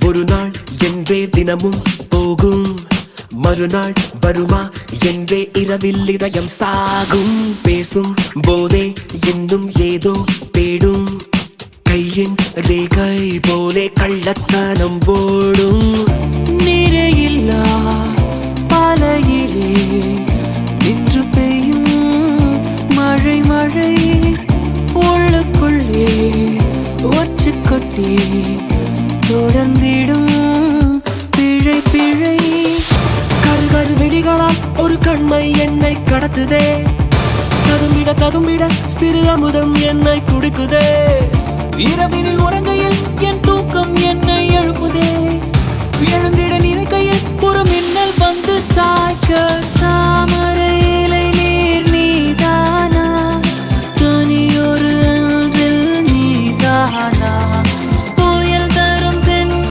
ஒரு நாள் என்றே தினமும் போகும், மறுநாள் வருமா என்றே இரவில் இதயம் சாகும். பேசும் போதே இன்னும் ஏதோ தேடும், கையின் ரேகை போலே கள்ளத்தனம் ஓடும். நீரே இல்லா பாலையிலே நின்று பெய்யும் மழை மழை, உள்ளுக்குள்ளே ஒச்சு கொட்டி தொடர்ந்திடும் பிழை பிழை. கரு வெடிகளால் ஒரு கண்மை என்னை கடத்துதே, ததும்பிட ததும்பிட சிறு அமுதம் என்னை குடிக்குதே. இரவினில் உறங்க